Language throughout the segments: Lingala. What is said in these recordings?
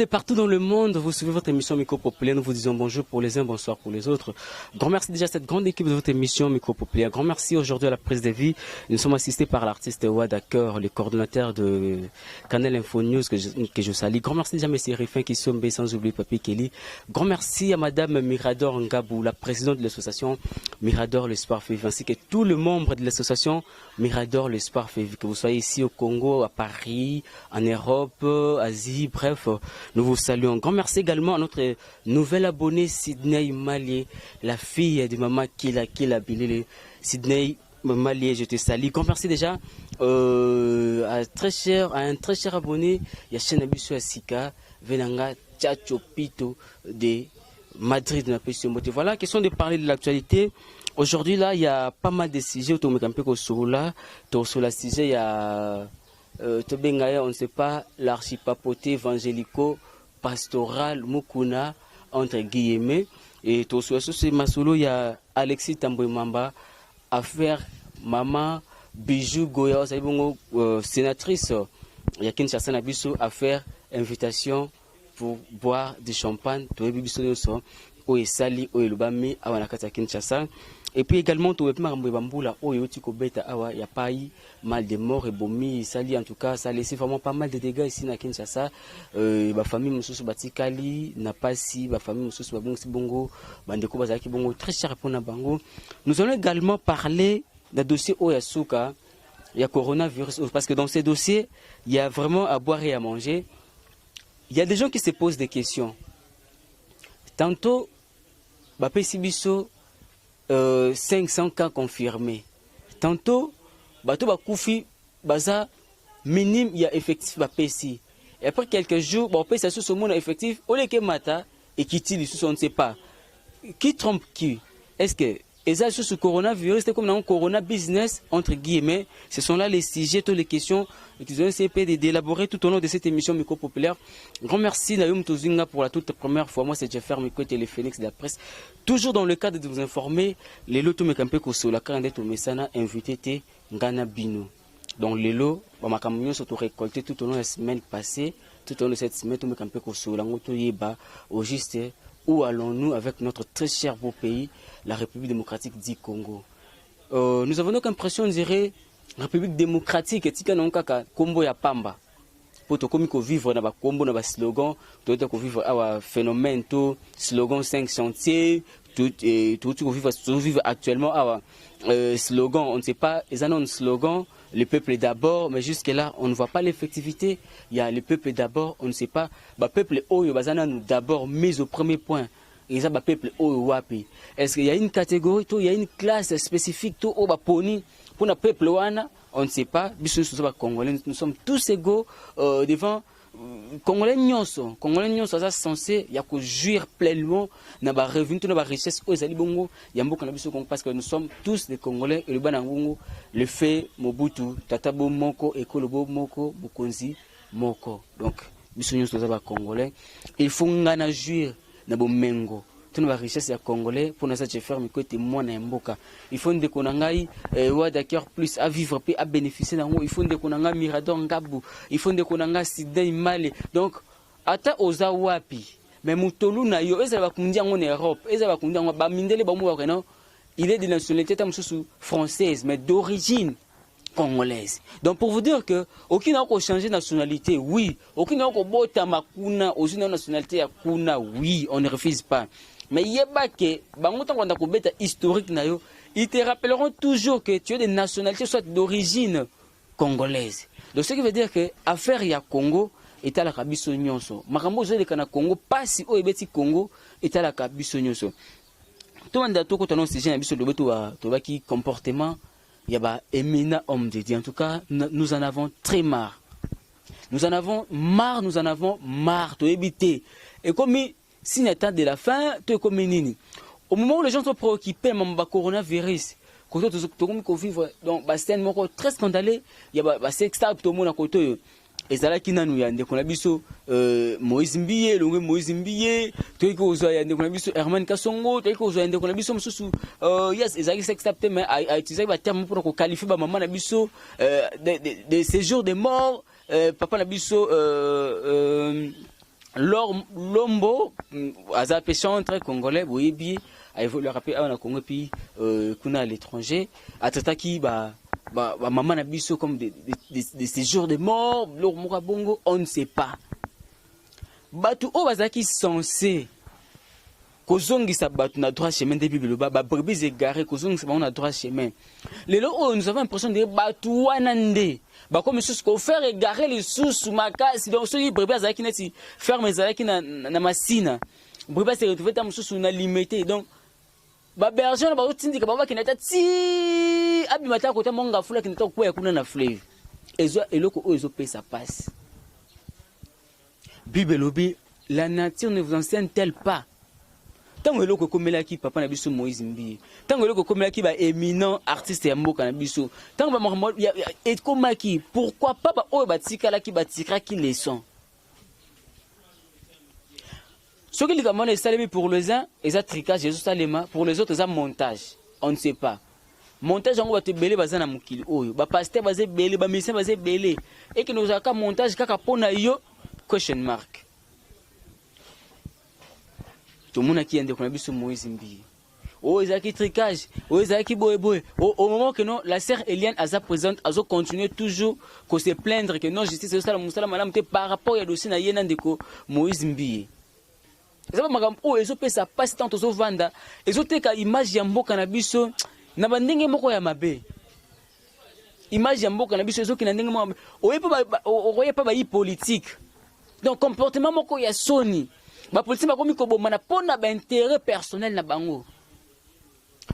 de partout dans le monde, vous suivez votre émission Micro Populaire. Nous vous disons bonjour pour les uns, bonsoir pour les autres. Grand merci déjà à cette grande équipe de votre émission Micro Populaire. Grand merci aujourd'hui à la prise de vie. Nous sommes assistés par l'artiste Wad Acker, le coordonnateur de Canal Info News que je salue. Grand merci déjà à M. Rifin qui sombe, sans oublier Papi Kelly. Grand merci à Madame Mirador Ngabou, la présidente de l'association Mirador l'Espoir Février, ainsi que tous les membres de l'association Mirador l'Espoir Février, que vous soyez ici au Congo, à Paris, en Europe, Asie, bref, nous vous saluons. Grand merci également à notre nouvelle abonnée Sydney Malier, la fille de maman Kila Bilele. Sydney Malier, je te salue. Grand merci déjà à un très cher abonné, Yachena Bisso Asika, Venanga Tchacho Pito de Madrid. Voilà, question de parler de l'actualité. Aujourd'hui, là, il y a pas mal de sujets autour de sur la sujet, il y a on ne sait pas, l'archipapauté évangélico-pastoral Mukuna, entre guillemets. Et tout ce masolo, il y a Alexis Tamboimamba, affaire Maman Bijou Goya, sénatrice. Il y a Kinshasa Nabiso, affaire invitation pour boire du champagne. Tout le monde est sali, au Lubami, à Wanakata Kinshasa. Et puis également, tout le monde il y a pas eu mal de morts et bomi, sali en tout cas, ça a laissé vraiment pas mal de dégâts ici à Kinshasa. Ma famille Moussous Batikali n'a pas si, ma famille Moussous Bongo, Bandeko Bazaki Bongo, très cher pour Nabango. Nous allons également parler d'un dossier Oyasuka, il y a coronavirus, parce que dans ces dossiers, il y a vraiment à boire et à manger. Il y a des gens qui se posent des questions. Tantôt, Bapé Sibiso, 500 cas confirmés. Tantôt, Bato Bakoufi, Baza, minime, il y a effectif Bapesi. Et après quelques jours, Bapé ça sur ce monde effectif, Oleke Mata et qui tire, on ne sait pas. Qui trompe qui? Est-ce que et ça sur ce coronavirus, c'est comme dans un corona business, entre guillemets, ce sont là les sujets, toutes les questions qu'ils ont essayé d'élaborer tout au long de cette émission Micro Populaire. Grand merci Nayoum Tozinga pour la toute première fois. Moi c'est Jeffer Miko Téléphénix de la presse. Toujours dans le cadre de vous informer, les lots Tomekampe Koso, la carnet au Messana, invité T Ngana Bino. Donc les lots, ma camion sont récoltés tout au long de la semaine passée, tout au long de cette semaine, Tomekampe Koso, la moto Yeba, au juste. Où allons-nous avec notre très cher beau pays, la République démocratique du Congo? Nous avons donc l'impression, on dirait, République démocratique, et tika nankaka Kombo ya Pamba. Pour te commis vivre dans le Kombo, dans le slogan, tu dois vivre un phénomène, tout slogan 5 chantiers, tout vivre actuellement un slogan, on ne sait pas, ils ont un slogan. Le peuple d'abord, mais jusque-là, on ne voit pas l'effectivité. Il y a le peuple d'abord, on ne sait pas. Le peuple Oyo, nous d'abord mis au premier point. Et ça, le peuple Oyo Wapi. Est-ce qu'il y a une catégorie, il y a une classe spécifique, pour le peuple Wana, on ne sait pas. Nous sommes tous égaux devant. Congolais nyonso ça censé y a que jouir pleinement na ba revenu na ba richesse aux ali bongo yamboka na biso parce que nous sommes tous des Congolais et le banangungu le fait Mobutu tata bo moko ekolobo moko bukonzi moko donc biso nyonso za ba Congolais il faut ngana jouir na bo mengo tuna ba richesse ya Congolais pour na ça faire mi côté moi na mboka il faut ndeko na ngai Wad Acker plus à vivre puis à bénéficier nango il faut ndeko na ngai Mirador Ngabou il faut ndeko na ngai Sydney Malier donc ata oza wapi mais mutolu na yo eza ba kundia en Europe eza ba kundia ba mindele ba mu non il est de nationalité tamususu française mais d'origine congolaise. Donc pour vous dire que aucun n'a changé de nationalité, oui. Aucun n'a bota makuna, aucune nationalité ya kuna, oui, on ne refuse pas. Mais il y a pas que bangotan quand on beta historique na yo, ils te rappelleront toujours que tu es de nationalité soit d'origine congolaise. Donc ce qui veut dire que affaire ya Congo est à la kabiso nyonso. Makambo zo de kana Congo pasi o ebeti Congo est à la kabiso nyonso. Tout le monde quand on sujet na biso de beto to baki comportement il y a éminent homme de Dieu. En tout cas, nous en avons très marre. Nous en avons marre de éviter. Et comme si n'état de la fin, tu es comme nini. Au moment où les gens sont préoccupés, par le coronavirus, quand tu vivre dans un très scandaleux, il y a sextable tout le monde à côté. Et ça là qui n'a nous y a des conabiso Moïse Mbiye, Longue Moïse Mbiye, tu es qu'aux oeufs des conabiso Herman Kassongo, tu es qu'aux oeufs des conabiso Moussou. Yes, ils arrivent sextable mais à utiliser le terme pour qu'on qualifie ma maman nabiso des séjours de mort, papa nabiso Lombo aza pe chantre congolais boyebi a évolué rapper à Congo puis kuna à l'étranger atataki maman na biso comme des séjours de mort leur bongo on ne sait pas batu o bazaki censé kozongisa batu na droit chemin de bible ba brebis égaré kozongisa ba na droit chemin lelo o nous avons l'impression de batu wana nde ba comme sous ko faire égarer les sous makasi donc ceux qui brebis azaki neti ferme ezalaki na masina brebis se retrouver tam sous na limité donc ba berger na ba otindika ba kinata ti abimata ko ta monga fula kinata ko ya kuna na fleuve ezo eloko o ezo pesa passe bible lobi la nature ne vous enseigne-t-elle pas tango eloko komelaki papa na biso Moïse Mbi tango eloko komelaki ba éminent artiste ya mboka na biso tango ba et komaki pourquoi pas ba o batikalaki batikaki leçon ce qui ligamment les salami pour les uns et ça tricage Jésus salema pour les autres ça montage on ne sait pas montage on va te belé bazana mukili oyo ba pasteur bazé belé ba médecin bazé belé et que nous aka montage kaka pona yo question mark tout le monde qui ende konabiso Moïse Mbi oh ezaki tricage oh ezaki boy au moment que non la sœur Eliane aza présente azo continuer toujours que se plaindre que non justice ça la musala madame te par rapport ya dossier na yena ndeko Moïse Mbi ça va magam oh ezo pesa passe tant ozo vanda ezo teka image ya mboka na biso na bandenge moko ya mabe image ya mboka na biso ezo kina ndenge moko oye pa ba yi politique donc comportement moko ya soni ba politique ba komi ko bomana pona ba intérêt personnel na bango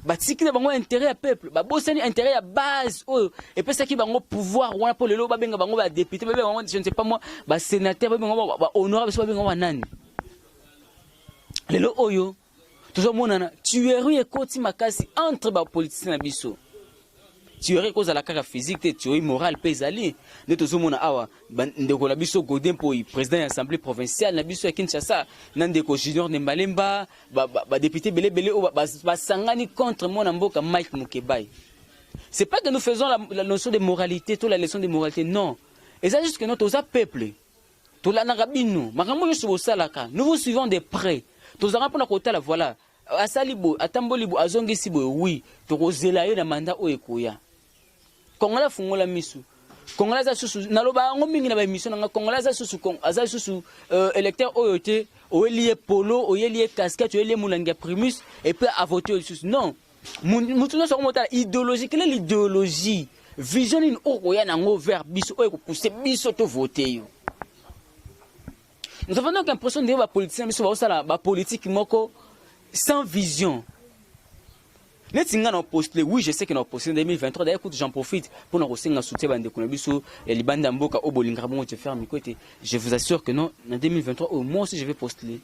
ba tiki na bango intérêt ya peuple ba bosani intérêt ya base oh et puis ça qui bango pouvoir wana pour lelo ba benga bango ba député ba benga je ne sais pas moi ba sénateur ba benga ba honorable ba benga wanani lelo oyo toujours monana tuerie ekoti makasi entre ba politiciens na biso tuerie cause la kaka physique te tuerie morale pesali ne toujours mona awa ndeko la biso Godin Poi président de l'assemblée provinciale na biso ya Kinshasa nandeko Junior Nembalemba ba député belé ba sangani contre mona mboka Mike Mukebai. C'est pas que nous faisons la notion de moralité, toute la leçon de moralité, non. Et ça juste que notre peuple tout la narabino makambo yo salaka nous vous suivons de près. Tous en rapport à la voilà. Asalibo, atambolibo, azongisibo, oui. Torozela na mandat o ekoya. Kongola fungola misu. Kongola za susu. Naloba ngomingi na ba émission na Kongola za susu aza susu électeur oyote, oyelié polo, oyelié casquette, oyelié mulanga primus et puis à voter susu. Non. Mutuno so mota idéologie, quelle est l'idéologie? Vision in okoya nango vers biso o ko pousser biso to voter yo. Nous avons donc l'impression de voir politiciens, mais politique moko sans vision. Oui, je sais que nous avons posté en 2023. D'ailleurs, j'en profite pour nous remercier soutien de Konabiso et les bandes d'Amboka au Bolingrabon de faire mes côtés. Je vous assure que non, en 2023, moi aussi je vais postuler.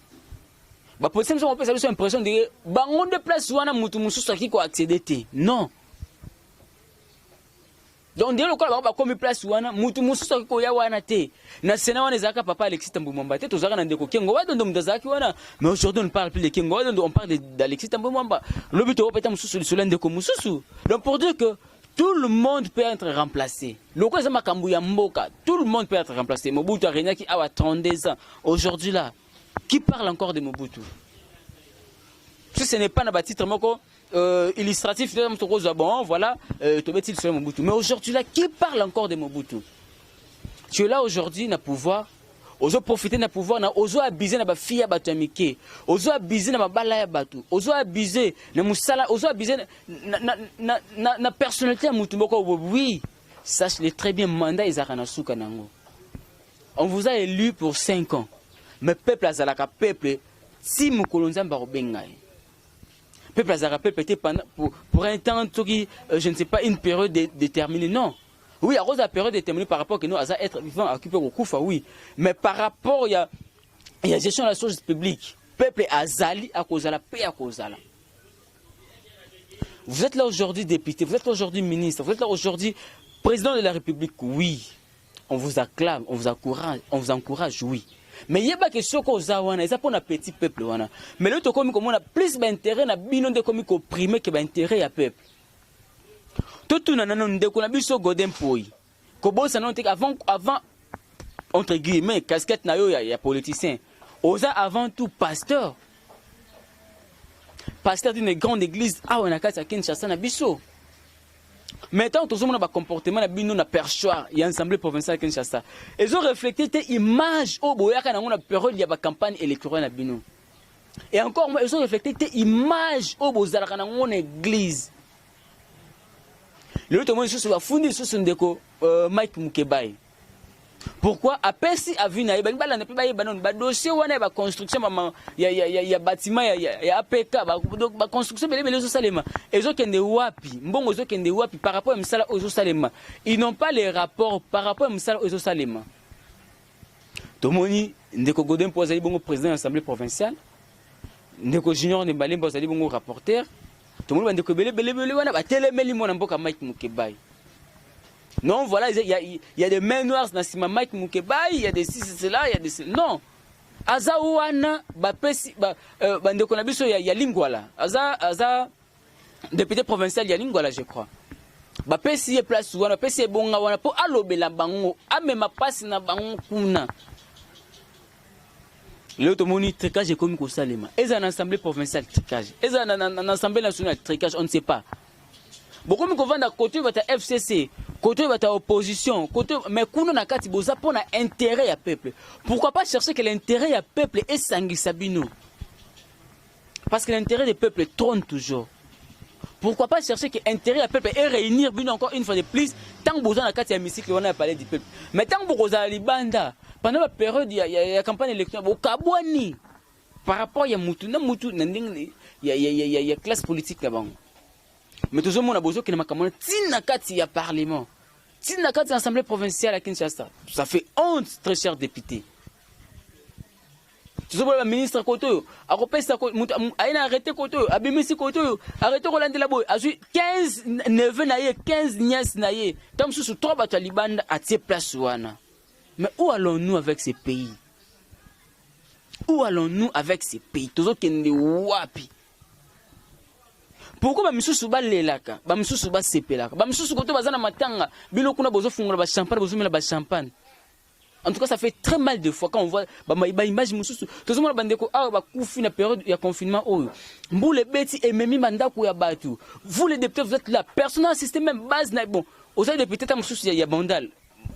Les politiciens ont l'impression de dire bangon de place où on a mutu qui ko accéder. Non. Donc dès le cas ba comme place wana mutu mususu ko ya wana te na sena wana zaka papa Alexis Tambwe Mwamba te tozaka na ndeko kengo wa ndo mdazaki wana mais aujourd'hui on ne parle plus de kengo on parle d'Alexis Tambwe Mwamba le but opeta mususu sur ndeko mususu donc pour dire que tout le monde peut être remplacé le quoi ça makambu ya mboka tout le monde peut être remplacé Mobutu Arena qui a 32 ans aujourd'hui là qui parle encore de Mobutu si ce n'est pas na titre moko illustratif, bon, voilà, mais aujourd'hui là, qui parle encore de Mobutu? Tu es là aujourd'hui, na pouvoir, ozo profiter na pouvoir, na ozo abuser na ba fille batu amike, ozo abuser na bala ya batu, ozo abuser na musala, ozo abuser na personnalité ya mutu moko. Oui, sache-le très bien, mandat ezaka suka nango. On vous a élu pour 5 ans, mais peuple azalaka peuple, si mukolonza mba robengai. Peuple azara peuple pendant pour un temps qui je ne sais pas une période déterminée non oui à cause de la période déterminée par rapport que nous azar être vivant occupé au Koufa oui mais par rapport il y a gestion de la chose publique peuple azali à cause de la paix à cause de la vous êtes là aujourd'hui député vous êtes là aujourd'hui ministre vous êtes là aujourd'hui président de la République oui on vous acclame on vous encourage oui. Mais il y a que ce qu'on a wana, ça pour un petit peuple wana. Mais l'autre comme on a plus d'intérêt na binon de comme opprimé que d'intérêt à peuple. Tout na non de qu'on a biso Godin Poi. Kobo ça non avant entre guillemets casquette na yo ya politicien. oza avant tout pasteur. Pasteur d'une grande église, on a qu'à Kinshasa na biso. Maintenant, tout le monde a un comportement na bino na perchoir, il y a une assemblée provinciale à Kinshasa. Ils ont reflété tes images au boyaka na la période il y a campagne électorale na bino. Et encore moi, ils ont reflété tes images au bozalaka na mon église. Le tout le monde se va fondé sur son déco Mike Mukebai. Pourquoi après si a vu na bala na ba banon ba dossier wana ba construction ya bâtiment ya APK ba construction bele zo salema ezo kende wapi mbongo zo kende wapi par rapport à msala ozo salema ils n'ont pas les rapports par rapport à msala ozo salema tomoni ndeko Godin posali bongo président de l'Assemblée provinciale ndeko Junior ne balé posali bongo rapporteur tomoni ba ndeko bele wana ba telemeli mona mboka Mike Mukebai. Non, voilà, il y a des mains noires dans Mike Mukebai, il y a des ci, cela, il y a des... Non. Aza ouana, bapesi, bandeko na biso ya lingwala. Aza, député provincial ya lingwala, je crois. Bapesi ye place ouana, bapesi ye bonga wana, po alobela bango, amema pasi na bango kuna. Le tomoni tricage est comme Salema. Est-ce une assemblée provinciale tricage? Est-ce une assemblée nationale tricage? On ne sait pas. Beaucoup de gens côté de la FCC, côté de l'opposition, mais qu'on a kati boza pour l'intérêt du peuple. Pourquoi pas chercher que l'intérêt du peuple est Sangui Sabino? Parce que l'intérêt du peuple trône toujours. Pourquoi pas chercher que l'intérêt du peuple est réunir Bino encore une fois de plus, tant que boza na kati ya musique on a parlé du peuple. Mais tant que boza libanda, pendant la période il y a campagne électorale, au Kabouani, par rapport à Moutou, il y a classe politique là-bas. Mais tout le monde a besoin qu'il y ait un Tinakati à Parlement. Tinakati à l'Assemblée provinciale à Kinshasa. Ça fait honte, très cher député. Tout le monde a ministre à côté. A arrêté côté. A bimisi côté. Arrêté Roland de la Boye. A 15 neveux naïe, 15 nièces naïe. Tant que sous 3 talibans à tes places. Mais où allons-nous avec ces pays? Où allons-nous avec ces pays? Tout le monde est wapi. Pourquoi bamisusu balelaka bamisusu basepelaka bamisusu koto bazana matanga bilo kuna bozo fungola ba champagne bozo mela ba champagne. En tout cas ça fait très mal de fois quand on voit ba image mususu tout le monde bandeko ah ba kufi na période ya confinement oyo mbule beti ememi mandako ya batu. Vous les députés vous êtes là, personne n'a système même base na bon aux députés ta mususu ya bandal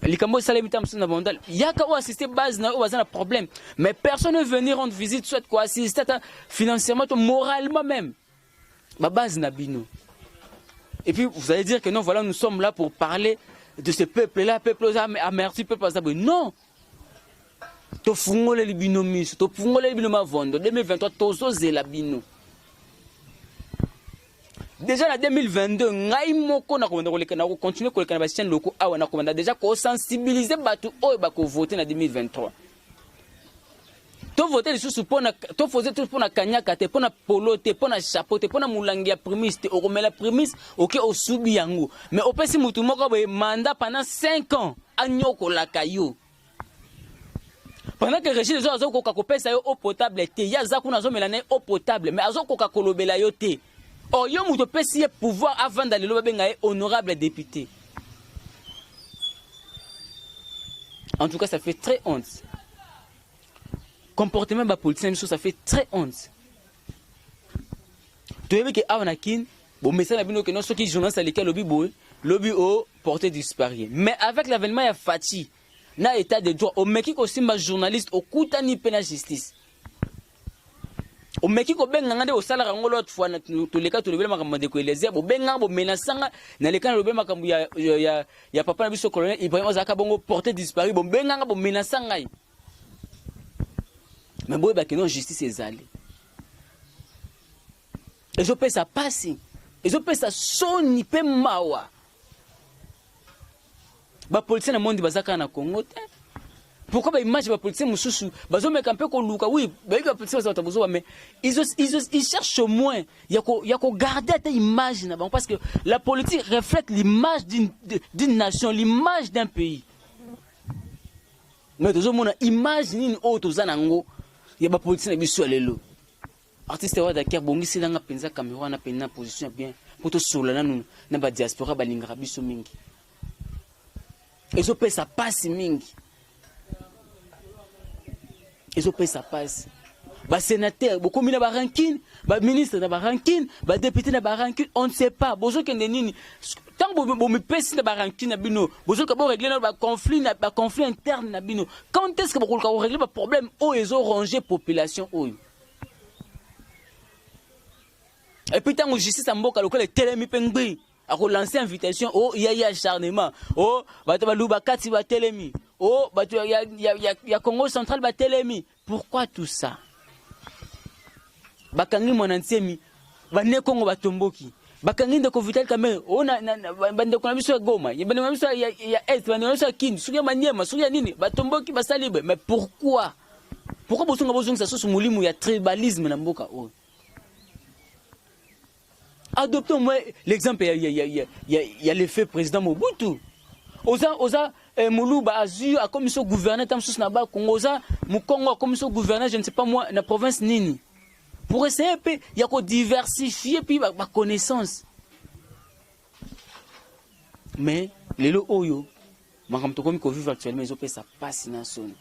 likambo salemi ta mususu na bandal yaka o assister base na o bazana problème mais personne ne venir rendre visite soit quoi assister financièrement moralement même. Ma base Nabino. Et puis vous allez dire que non, voilà, nous sommes là pour parler de ce peuple-là, peuple amerti, peuple azabou. Non. To fungole li bino miso, to fungole li bino mavondo. 2023, tozo zela bino. Déjà en 2022, ngai moko na komanda koleka na ko continuer koleka na chaîne loko awa na komanda déjà ko sensibiliser batu oyo ba ko voter na 2023. To voter les sous pour na to faisait tout pour na kanyaka te pour na polo te pour na chapeau te pour na mulangi ya prémisse te o la prémisse OK o subi yango mais o pesi mutu moko ba mandat pendant 5 ans anyoko la kayo pendant que régime les autres ko pesa yo eau potable te ya za kuna zo melane eau potable mais azo ko kolobela yo te o yo mutu pesi ye pouvoir avant d'aller lo benga honorable député. En tout cas ça fait très honte. Comportement de la politique, ça fait très honte. Tu vois que Avanakin, bon message que non, ceux qui journalistes à l'école lobby au porté disparu. Mais avec l'avènement de Fati, na état de droit, au Mexique aussi ma journaliste au Koutani pena justice. Au Mexique au Bengangade au salaire en l'autre fois, tous les cas tous les makambo de Kwelezia, au Bengang au menaçanga, na les cas le makambo ya papa na biso colonel Ibrahim Zaka bongo porté disparu, bon Bengang au menaçanga. Mais bon, que non, justice est allée. Et je peux ça passer. Et je peux ça sonner, pe mawa. Les policiers dans le monde bazaka na Congo. Pourquoi les images des policiers mususu, bazo me camper ko luka oui, les policiers bazata bozo mais ils cherchent au moins il y a ko garder cette image na parce que la politique reflète l'image d'une nation, l'image d'un pays. Mais toujours mon image ni autre zanango. Il y a des politiciens qui sont allés là. Artiste wa dakar bongi sila nga penza Cameroun na penna position bien pour to solana nous na ba diaspora balinga biso mingi. Et so pesa passe mingi. ils ont payé ça passe. Bah sénateur, beaucoup de ranking, bah ministre de ranking, bah député de ranking, on ne sait pas. Besoin que nini. Tant que vous me pèsez de ranking na bino, besoin que vous régler le conflit interne na bino. Quand est-ce que vous régler le problème où ils ont rangé population où? Et puis tant que justice en mboka local est tellement pengbi. A lancer invitation oh il y a acharnement oh bato baluba kati ba telemi oh bato ya Congo central ba telemi. Pourquoi tout ça? Bakangi monantiemi bane Congo batomboki bakangi ndeko Vital Kamerhe oh na bande ko na biso ya Goma ya bande biso ya est bande biso ya Kindu suya Maniema suya nini batomboki basalibe. Mais pourquoi bosonga bozongisa soso mulimu ya tribalisme na mboka oh? Adoptons moi l'exemple, il y a l'effet président Mobutu. Oza Moulouba Azu a commission gouverneur tam sous naba Congo oza Mukongo a commission gouverneur je ne sais pas moi la province nini. Pour essayer un peu il y a qu'on diversifier puis ma connaissance. Mais les lo oyo makam to comme ko vivre actuellement ils ont fait ça fascination.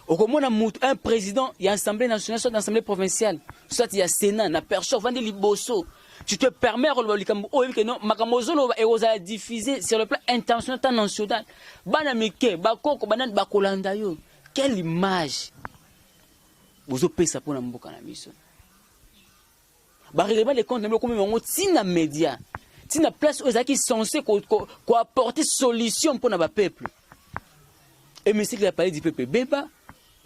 Au comment un président, il y a assemblée nationale, soit assemblée provinciale, soit il y a Sénat, na personne, vende liboso. Tu te permets que non, makamozolo et aux a diffusé sur le plan international, national. Banamike, bakoko, banan bakolanda yo. Quelle image. Vous opé ça pour la mboka na mission. Ba régler les comptes, mais comme on tina média, tina place aux qui censés quoi apporter solution pour notre peuple. Et mais c'est qu'il a parlé du peuple Beba.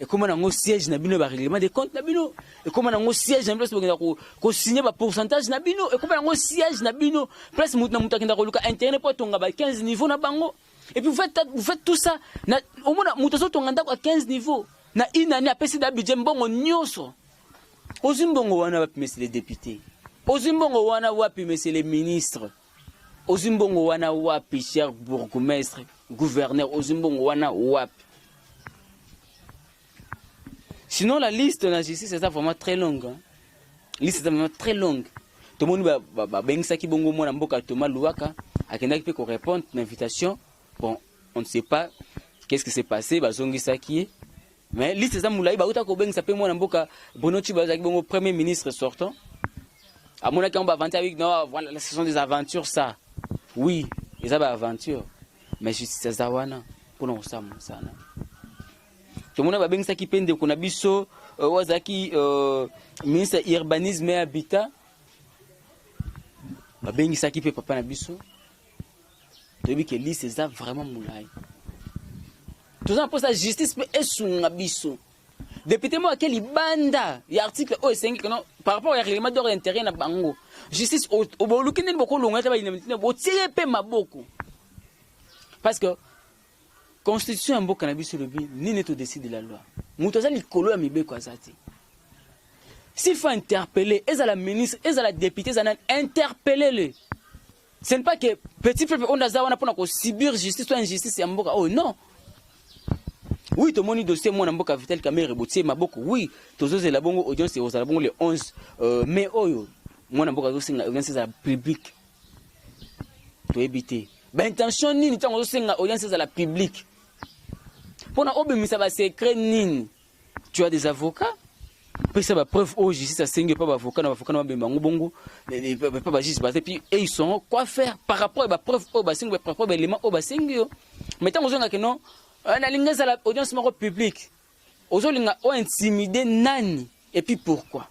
Et comment on a siège na bino ba règlement des comptes na bino et comment on a siège na bino ko signer ba pourcentage na bino et comment on a siège na bino place mutu akenda ko luka internet pour tonga ba 15 niveaux na bango et puis vous faites tout ça na au moins mutu so tonga ndako à 15 niveaux na une année après c'est budget mbongo nyoso ozimbongo wana wapi monsieur les députés ozimbongo wana wapi monsieur les ministres ozimbongo wana wapi cher bourgmestre gouverneur ozimbongo wana wapi. Sinon, la liste de la justice est vraiment très longue. La liste est vraiment très longue. Tout le monde va qui bongo mo mboka Thomas Louaka a qui peut répondre à l'invitation. Bon, on ne sait pas qu'est-ce qui s'est passé, zongi saki. Mais liste est moulai ba uta ko beng sa pe mo mboka Bonochi ba bongo premier ministre sortant. À mon avis on va avancer avec non voilà, ce sont des aventures ça. Oui, ils ont des aventures. Mais justice zawana pour nous ça na. Tout le monde va bien ça qui peine de qu'on a biso wazaki ministre urbanisme et habitat va bien ça qui peut papa na biso to bi que liste ça vraiment moulay tout ça pour sa justice peut esunga biso député moi quel banda y article O5 non par rapport au règlement d'ordre intérieur na bango justice au bolukine boko longa ta ba ina bo tirer pe maboko parce que constitution en mboka na biso lobi ni neto décide de la loi mutoza likolo ya mibeko azati s'il faut interpeller et à la ministre et à la députée ça interpeller le ce n'est pas que petit peuple on a zawana pour subir justice ou injustice ya mboka oh non oui tout moni dossier moi na mboka Vital Kamerhe botie maboko oui tozoze la bongo audience aux la bongo le 11 mai oyo moi na mboka zosinga audience za public to éviter ba intention nini tango zosinga audience za la public. Pour obémisa ba secret nini tu as des avocats puis ça va preuve au justice ça singe pas avocat na avocat na bembango bongo pas ba justice et puis ils sont quoi faire par rapport à ba preuve au ba singe par rapport à élément au ba singe mais tant que non na linga za la audience maro public ozo linga o intimider nani et puis pourquoi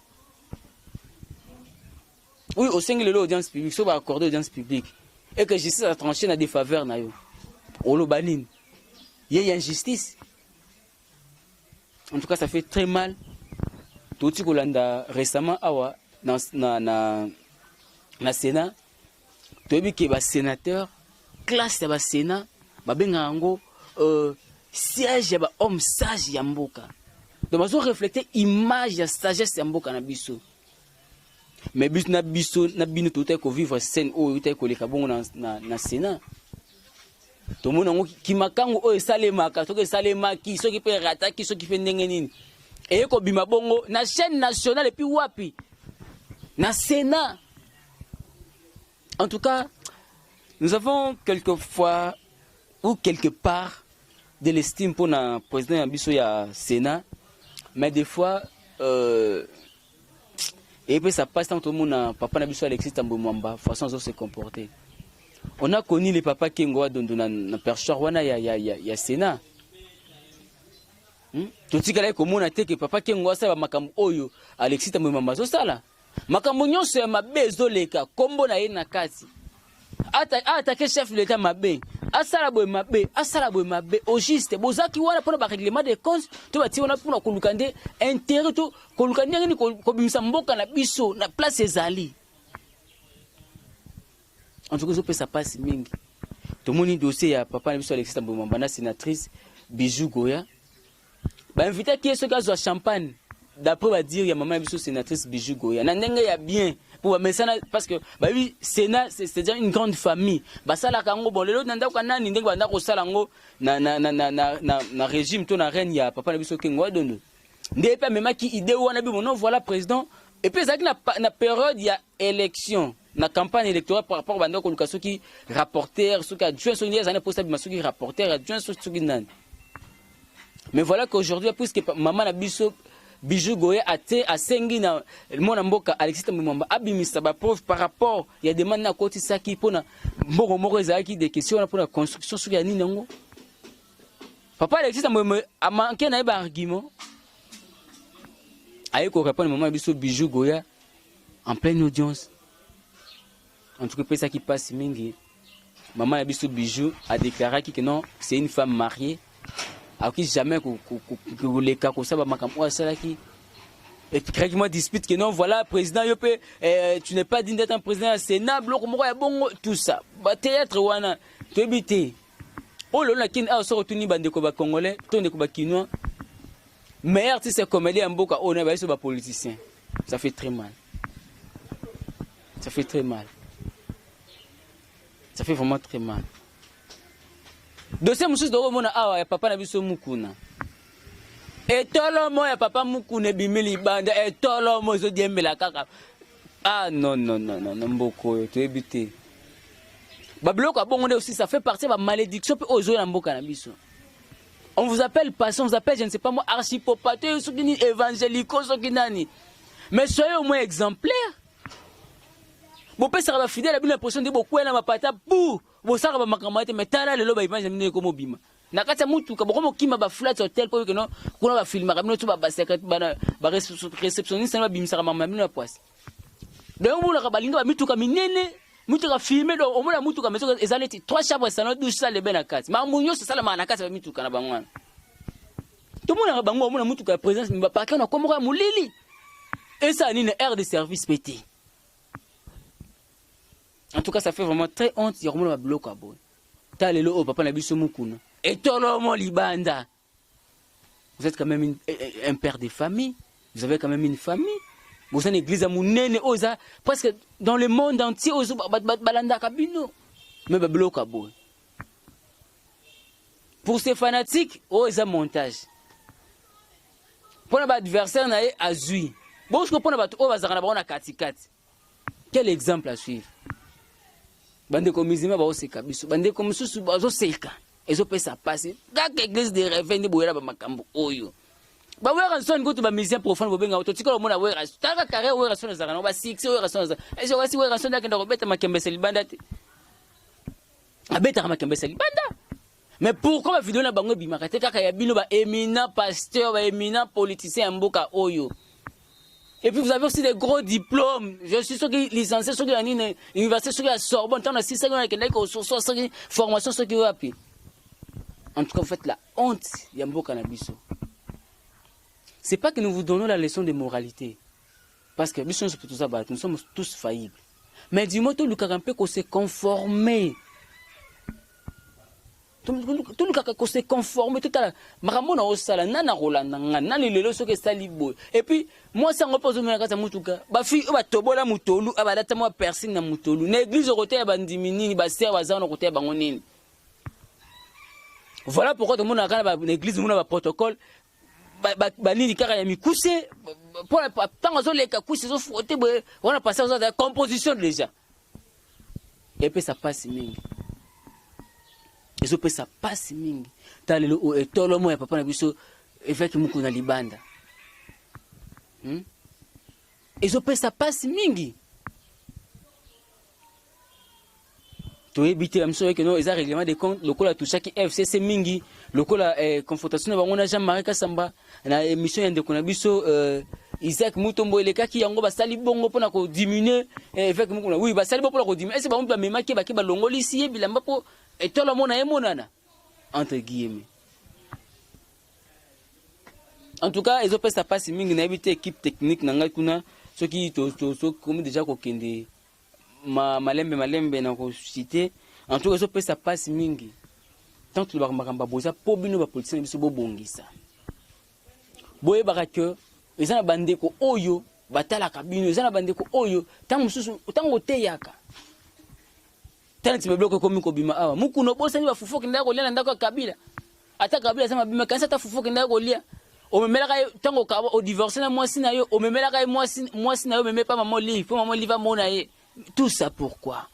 oui au singe le audience publique so va accorder audience publique et que justice a tranché na défaveur na yo olo banine. Il y a injustice. En tout cas, ça fait très mal. Tout ce qu'on a récemment dans le Sénat, tu as vu que les sénateurs, classe de Sénat, siège de homme sage Yamboka. Donc, ils ont reflété l'image de la sagesse Yamboka na biso. Mais bis na biso na bino tout est vivre scène où il est collé na Sénat. Tout le monde qui m'a quand on est salé maka, tout est salé maki, ceux qui fait rattaquer, ceux qui fait n'engenine. Et ko bima bongo na chaîne nationale et puis wapi, na Sénat. En tout cas, nous avons quelquefois ou quelque part de l'estime pour le président Bisso ya Sénat, mais des fois et puis ça passe tant tout le monde papa Bisso Alexis Tambwe Mwamba façon de se comporter. On a connu les papas qui ont na perchoir wana ya Sénat. Tout ce que comme on a que papa qui ont ça makambo oyo Alexis Tambwe Mwamba so sala. Makambo nyonso ya mabezo leka kombo na ye na kati. Ata que chef de l'état mabe. Asala boy mabe au juste bozaki wana pona ba règlement des comptes to bati wana pona kolukande intérêt to kolukande ngini ko bimisa mboka na biso na place ezali. En tout cas ça passe mingi. To moni dossier ya papa na biso Alexis Tambwe Mwamba na sénatrice Bijou Goya. Ba invité qui est ce gars de champagne d'après va dire ya maman na biso sénatrice Bijou Goya. Na ndenge ya bien pour parce que bah oui Sénat c'est déjà une grande famille bah ça la kango bon lelo nanda ko nani ndenge banda ko sala ngo na régime to na reine ya papa na biso kengo dono ndé pa même qui idée wana bi mon voilà président et puis ça na période ya élection na campagne électorale par rapport banda ko lukaso qui rapporteur ce qui adjoint so ni za poste bi masuki rapporteur adjoint so qui nan mais voilà qu'aujourd'hui puisque maman na biso Bijou Goya a sengi na mona mboka Alexis Tambwe Mwamba abimisa ba preuve par rapport il y a des man na koti saki pona mboko moko ezaki des questions pour la construction sur ya nini ngo papa Alexis Tambwe Mwamba a manqué na ba argument ayi ko répondre maman biso Bijou Goya en pleine audience en tout cas ça qui passe mingi maman biso Bijou a déclaré que non c'est une femme mariée à qui jamais que les cas comme ça makambo ça qui et puis moi dispute que non voilà président yopé tu n'es pas digne d'être un président Sénat bloc mo ya bon tout ça ba théâtre wana to ebité oh là kin a so retourni bande ko ba congolais to ndeko ba kinois mais artiste comédien mboka on ba so ba politicien ça fait très mal ça fait très mal ça fait vraiment très mal. Dossier mususu do mona awa ya papa na biso mukuna. Etolo mo ya papa mukuna bimeli banda etolo mo zo diembela kaka. Ah non mboko to ebité. Ba bloko abongo aussi ça fait partie de la malédiction pe ozo na mboka na biso. On vous appelle patient, on vous appelle je ne sais pas moi archipopate sokini évangélico sokinani. Mais soyez au moins exemplaire. Bon père ça va fidèle à l'impression de beaucoup na mapata pour bosaka ba makamate metala lelo ba image mine ko mobima na kati mutu ka boko kima ba flat hotel po que non kuna ba filma ka mino to ba secret ba réceptionniste na bimisa ka mama mino poisse donc mona ka balinga ba mitu ka minene mutu ka filmer do o mona mutu ka meso ezaleti 3 chambres salon 12 salles ben na kati ma munyo ça sala na kati ba mitu ka na bangwana to mona ka bango mona mutu ka présence mba pa kana ko mo ka mulili et ça ni une aire de service pété. En tout cas, ça fait vraiment très honte. Il y a vraiment un bloc à bout. T'as le lot, papa n'a biso mukuna. Et tolo libanda. Vous êtes quand même un père de famille. Vous avez quand même une famille. Vous êtes une église à mounene, oza. Presque dans le monde entier, ozo balanda kabino. Mais bloc à bout. Pour ces fanatiques, oza montage. Pour l'adversaire, na e azui. Bon, je comprends pas. Oza zakana ba on a kati kati. Quel exemple à suivre? Bande komizima ba oseka biso bande komisusu ba oseka ezo pesa passer kaka église de réveil ni boyela ba makambo oyo ba wera son ko to ba musicien profane bobenga to tikolo mona wera taka carré wera son za kana ba six wera son za ezo wasi wera son dakenda ko beta makembe selibanda te abeta makembe selibanda mais pourquoi ba vidéo na bango bimaka te kaka ya bino ba éminent pasteur ba éminent politicien mboka oyo. Et puis vous avez aussi des gros diplômes. Je suis sûr que licenciés, ceux qui ont une université, ceux qui ont Sorbonne, tant aussi ceux qui ont une formation, ceux qui ont appris. En tout cas, vous faites la honte. Yambo Canabiso. C'est pas que nous vous donnons la leçon de moralité. Parce que nous sommes tous faillibles. Mais du moment où nous avons se conformer. Tout le monde s'est conformé tout à l'heure. Maramona osala nana rolanda nana lelo soke salibo. Et puis moi ça repose au mena kata mutuka. Ba fi ba tobola mutolu abadata moi personne na mutolu. Na église côté ya bandimini ba ser bazana côté ya bango nini. Voilà pourquoi tout le monde a kana ba église mona ba protocole ba nini kaka ya mikuse pour tant zo leka kuse zo frotter on a passé aux composition déjà. Et puis ça passe mingi. Ils ont ça passe mingi. T'as le et tout le monde papa na biso évêque muku na libanda. Ils ont ça passe mingi. Tu éviter am so que non ils a règlement de compte le cola tout chaque FCC mingi le cola confrontation ba ngona Jean-Marie Kasamba na émission yande kona biso Isaac Mutombo eleka ki yango ba sali bongo pona ko diminuer évêque muku na oui ba sali bongo pona ko diminuer est-ce ba mba mema ke ba longoli si bilamba po et tout le monde a monana entre guillemets. En tout cas ils ont fait ça passe mingi na éviter équipe technique na ngai kuna ceux qui comme déjà ko kende malembe na ko cité en tout cas ils ont fait ça passe mingi tant que le bakamba boza po bino ba politicien biso bo bongisa boye baraka ils ont bandé ko oyo batala kabino ils ont bandé ko oyo tant mususu tango teyaka tant tu me bloque comme ko bima awa mukuno bosa ni ba fufoki ndako lia ndako kabila ata kabila sama bima kanisa ta fufoki ndako lia o memela ka tango ka o divorcer na mwasi na yo o memela ka mwasi na yo meme pas maman livre va mona ye tout ça pourquoi?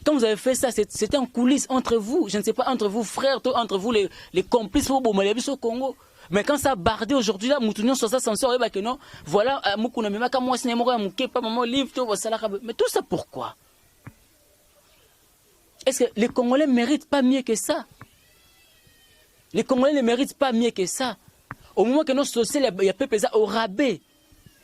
Quand vous avez fait ça, c'était en coulisses entre vous, je ne sais pas, entre vous frères, entre vous les complices pour Bomalabis au Congo. Mais quand ça a bardé aujourd'hui, là, Moutunion sur ça, censure, et que non, voilà, Moukuna Memaka, moi, c'est pas maman livre, mais tout ça pourquoi? Est-ce que les Congolais ne méritent pas mieux que ça? Les Congolais ne méritent pas mieux que ça. Au moment que nos sociétés, il y a peu ça au rabais.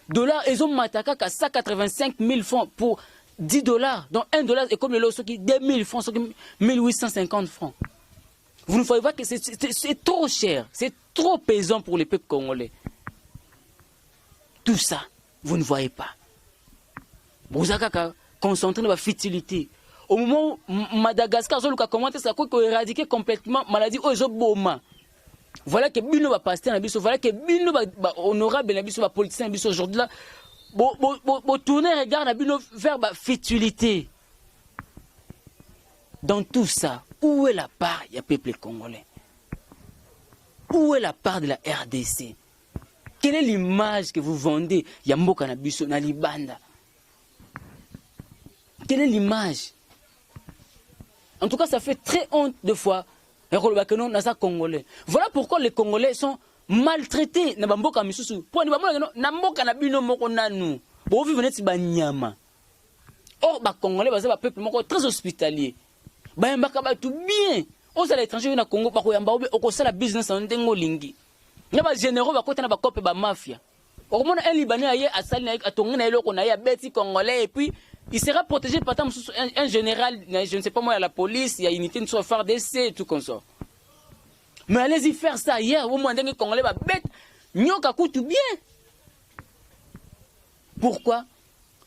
Dollars, ils ont mattaqué à 185 000 francs pour 10 $. Donc 1 $, et comme le lot, 2000 francs, 1850 francs. Vous ne voyez pas que c'est trop cher, c'est trop pesant pour les peuples congolais. Tout ça, vous ne voyez pas. Vous avez concentré dans la futilité. Au moment où Madagascar, a commenté ça, qu'il faut éradiquer complètement la maladie aux Obama. Voilà que Bino va passer dans biso, voilà que Bino va honorable dans biso, va politicien dans biso aujourd'hui là. Bo tourner regard na Bino vers la futilité. Dans tout ça, où est la part du peuple congolais? Où est la part de la RDC? Quelle est l'image que vous vendez Yamboka na biso na libanda? Quelle est l'image? En tout cas, ça fait très honte de fois. Congolais. Voilà pourquoi les Congolais sont maltraités. Na bamboka misusu. Pour ni bamboka na mboka na bino moko nanu. Bo vivre ti banyama. Or ba Congolais ba peuple moko très hospitalier. Ba mbaka ba tout bien. Aux à l'étranger na Congo ba ko yamba obe okosala business en ndengo lingi. Na ba généraux ba kota na ba kope ba mafia. Okomona un Libanais aye asali na atongi na eloko na ya beti Congolais et puis il sera protégé par un général, je ne sais pas moi, à la police, il y a une unité de FARDC et tout comme ça. Mais allez-y faire ça hier, au moins, les Congolais va bête, nyoka coûte bien. Pourquoi?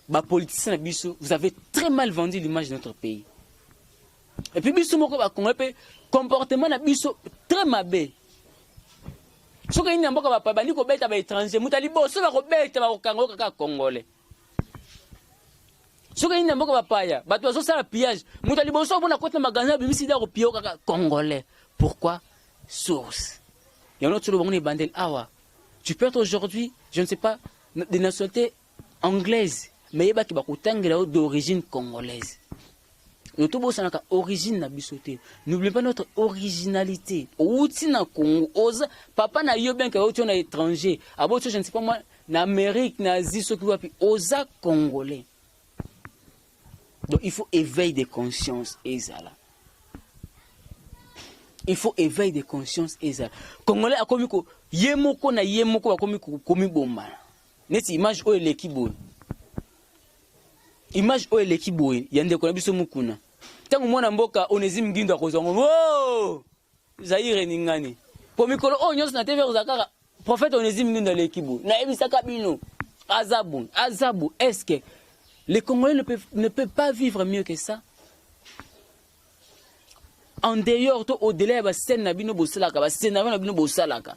Bah, politiciens, vous avez très mal vendu l'image de notre pays. Et puis, biso moko ba Congolais, comportement na biso très mabé. Ce que n'y a pas ba bani ko beta ba étranger, mutali boso ba ko beta ba ko kango kaka Congolais. Ce que n'y a pas paya, bah toi ça le pillage. Mutali boso bona côté magasin bimisi da ko pio kaka Congolais. Pourquoi? Source. Il y a un autre le bon bandel awa. Tu peux être aujourd'hui, je ne sais pas, des nationalités anglaises, mais il y a qui ba kutangela d'origine congolaise. Nous tout ça n'a origine na bisoté. N'oubliez pas notre originalité. Outi na Congo, oza papa na yo bien que outi na étranger. Abo je ne sais pas moi, na Amérique, na Asie, ce qui va puis oza congolais. Donc il faut éveil de conscience ezala. Il faut éveil de conscience ezala. Congolais a komi ko yemoko na yemoko a komi bomba. Neti image o elekibo. Image o elekibo yande ko na biso mukuna. Tangu mwana mboka Onésime Ngindo akozongo. Oh! Zaire ningani. Po mikolo o nyos na TV ozakaka prophète Onésime Ngindo elekibo. Na ebisaka bino. Azabu, est-ce que les Congolais ne peuvent pas vivre mieux que ça? En dehors, au-delà, il y a scène na bino bosalaka, ba scène na bino bosalaka.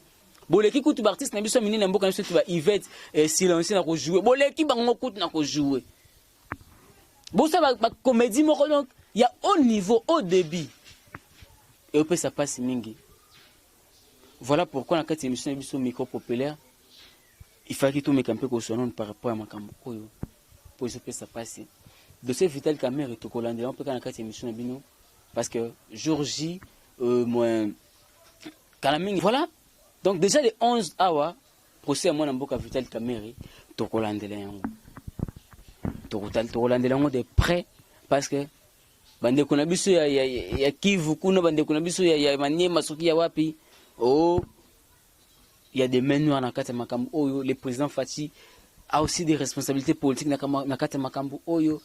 Boleki kutu artiste na biso minene mboka biso tu ba Yvette silencieux na ko jouer. Boleki bango kutu na ko jouer. Bosa ba comédie moko donc il y a haut niveau, haut débit. Et après ça passe mingi. Voilà pourquoi dans cette émission biso micro populaire, il fallait que tout me camper ko sonon par rapport à makambo oyo. Pour que ça passe. De ce vital caméra et tout colandé, on peut quand la émission bino parce que jour J moi Kalaming voilà. Donc déjà les 11 awa procès à moi Mboka Vital Kamerhe tokolandela yango. Tokolandela yango de près parce que bande kuna biso ya Kivu kuna bande kuna biso ya Maniema soki ya wapi oh il y a des mains noires na kati makambo oyo le président Fati a aussi des responsabilités politiques na kati makambo oyo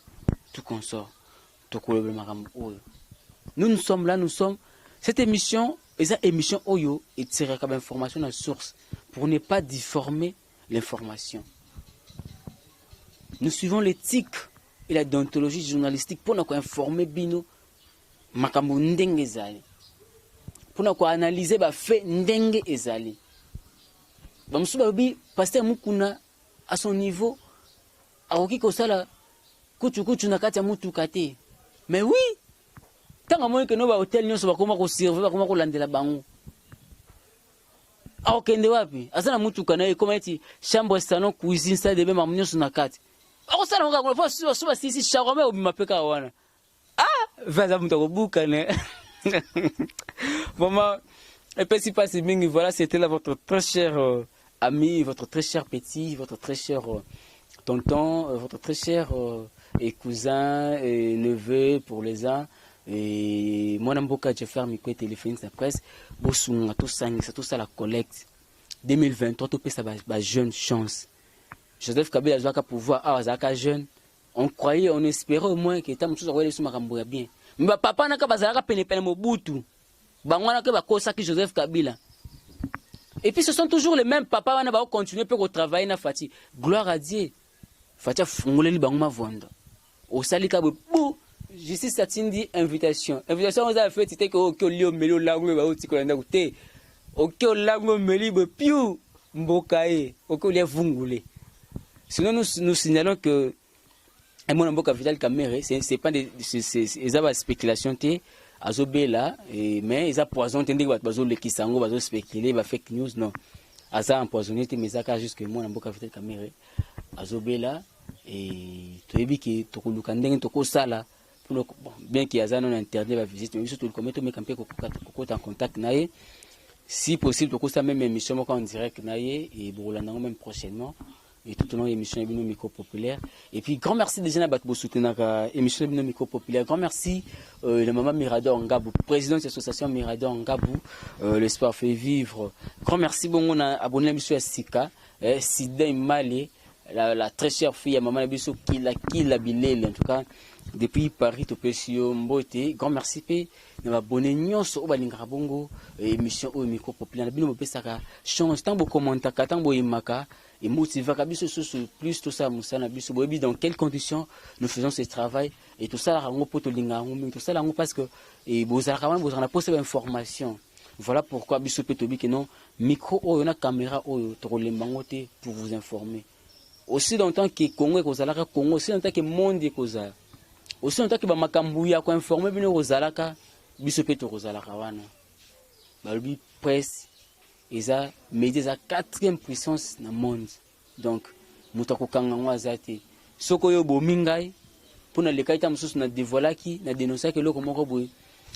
tout consort tokolobe makambo oyo. Nous sommes là, nous sommes cette émission et cette émission oyo et tirer comme information à source pour ne pas difformer l'information. Nous suivons l'éthique et la déontologie journalistique pour nous informer bino makambo ndenge ezali. Pour nous analyser ba fait ndenge ezali. Ba musuba bi pasteur Mukuna à son niveau akoki kosala kuchu na kati ya mutu kate. Mais oui, tant que que nous ba hôtel nyonso ba koma ko servir ba koma ko landela bango. Akokende wapi? Asana mutu kana e koma eti chambre salon cuisine salle de bain ma nyonso na kati. Akosala ngo ko so sisi charome obima peka wana. Ah, vaza mutu ko buka ne. Maman, et puis si passe mingi, voilà, c'était là votre très cher ami, votre très cher petit, votre très cher tonton, votre très cher et cousin et neveu pour les uns. Et moi, Namboka, je ferme mes téléphones, la presse. Bosunga, tout ça, la collecte. 2023, tout ça, jeune chance. Joseph Kabila a le pouvoir, ah, Zaka jeune. On croyait, on espérait au moins que Tam Sousa Wele Soumakamboya bien. Mais papa n'a pas Zaka Penepene Mobutu. Bangwana que Bakosa qui Joseph Kabila. Et puis ce sont toujours les mêmes papas qui vont continuer pour travailler na Fati. Gloire à Dieu. Fati a fongolé li banguma vendre. Au salika bou. Justice Satindi invitation. Invitation on a fait c'était que au lio melo lango ba oti ko landa kote. Au lango meli be piu mbokae. Au lia vungulé. Sinon nous signalons que mon Mboka Vital Kamerhe c'est pas des c'est spéculation té azobela mais ils a poisonné ndenge bazo le kisango bazo spéculer ba fake news non. Asa empoisonné té mais aka jusque mon Mboka Vital Kamerhe azobela et toyebi ki tokoluka ndenge tokosala pour bien qu'il y a non interdit la visite mais surtout le comité mais campé en contact naie si possible tokosala même émission en direct naie et bolanda même prochainement. Et tout au long de l'émission Bino Micro Populaire. Et puis, grand merci déjà à Batbo soutenir l'émission Bino Micro Populaire. Grand merci le maman Mirador Ngabou, président de l'association Mirador Ngabou, l'espoir fait vivre. Grand merci, bon, on a abonné à l'émission Sika, Sida Malé, la très chère fille à maman Nabiso qui l'a bilé, en tout cas, depuis Paris, Topesio Mbote. Grand merci, P. Nous abonné nyonso au Balingrabongo, émission au Micro Populaire. Bino Mopesaka, change, tant beau commentaire, tant beau imaka. Et motiver plus tout ça dans quelles conditions nous faisons ce travail et tout ça tout ça parce que et vous avez posé information. Voilà pourquoi biso petobi que non micro ou na caméra ou pour vous informer. Aussi longtemps que Congo kozalaka Congo, aussi longtemps que monde kozala. Aussi longtemps que ba makambu ya ko informer bino kozalaka biso peto kozalaka wana. Balobi presse Eza médias à 4e puissance dans le monde. Donc, mutako kangangwa zate. Soko yo bomingai pour na lekaita msusu na dévoilaki na dénoncer que loko moko boy.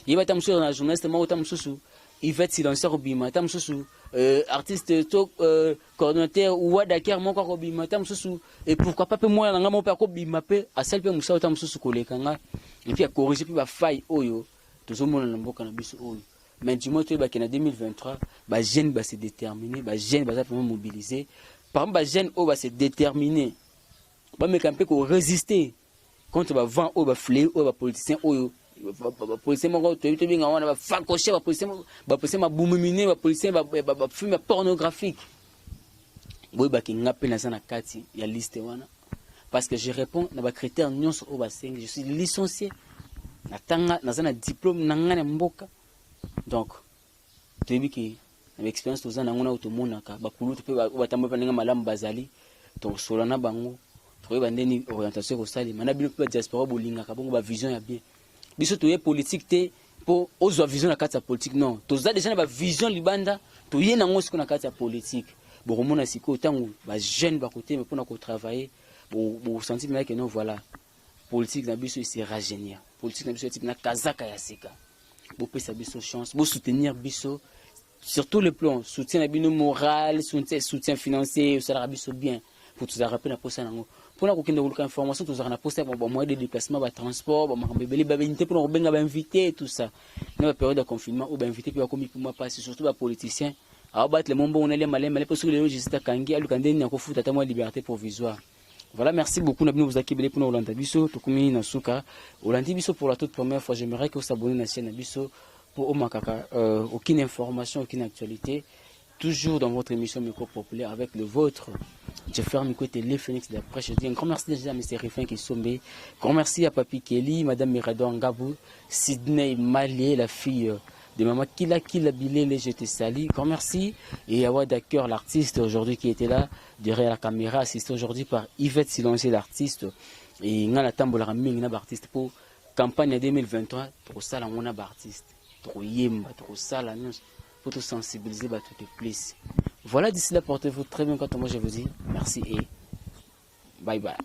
Yeba ta msusu na journaliste moko ta msusu il va silencier obima ta msusu artiste to coordinateur ou wadaker moko obima ta msusu et pourquoi pas pe moi na ngamo pe ko bima pe asel pe musa ta msusu kolekanga et puis à corriger puis ba faille oyo tozomona na mboka na biso oyo. Mais du moins, en 2023, les jeunes vont se déterminer, les jeunes vont se mobiliser. Par exemple, les jeunes vont se déterminer, vont résister contre les vents, les fléaux, les politiciens, les policiers vont facocher, les policiers vont bouminer, les policiers vont fumer pornographique. Parce que je réponds à des critères, je suis licencié, j'ai un diplôme. Donc, tu dis que l'expérience de Zana on a automonaka, bakulu tu peux batambo panenga malam bazali, to solana bango, tu peux bandeni orientation au sali, manabino peut diaspora bolinga kabongo ba vision ya bien. Biso to ye politique te pour ozo vision na kati ya politique non. To za déjà ba vision libanda, to ye na ngosiko na kati ya politique. Bo romona siko tango ba jeune ba côté mais pour na ko travailler, bo sentir mais que non voilà. Politique na biso c'est rajeunir. Politique na biso type na kazaka ya sika. Vous pouvez sa chance, vous soutenir biso sur tous les plans, soutien moral, soutien financier, ça sera biso bien pour tout rappeler la poste nango. Pour la coquine de information, tout ça na poste pour moyen de déplacement, ba transport, ba mabébé, ba invité pour nous ba invité tout ça. Dans la période de confinement, ou ba invité puis comme pour moi passer surtout ba politicien. Alors battre le monde on est les malais, mais parce que les logistes à Kangi, à Lukande ni ko futa tellement liberté provisoire. Voilà, merci beaucoup Nabino vous accueillir pour nous Olanda biso, Tokumi Nasuka, Olanda biso pour la toute première fois, j'aimerais que vous abonnez à la chaîne biso pour Omakaka, aucune information, aucune actualité, toujours dans votre émission Micro Populaire avec le vôtre. Je ferme côté les Phoenix d'après. Je dis un grand merci déjà à M. Rifin qui sont un grand merci à Papi Kelly, Madame Mirador Ngabou, Sydney Malier, la fille de Maman Kila Bilé, je te salue. Grand merci. Et à Wadaker, l'artiste aujourd'hui qui était là, derrière la caméra, assisté aujourd'hui par Yvette Silencier, l'artiste. Et on a la tambour l'artiste pour campagne 2023, pour ça, on a l'artiste. Trop yemba, trop ça, la news, pour tout sensibiliser, tout de plus. Voilà, d'ici là, portez-vous très bien quand moi je vous dis merci et bye bye.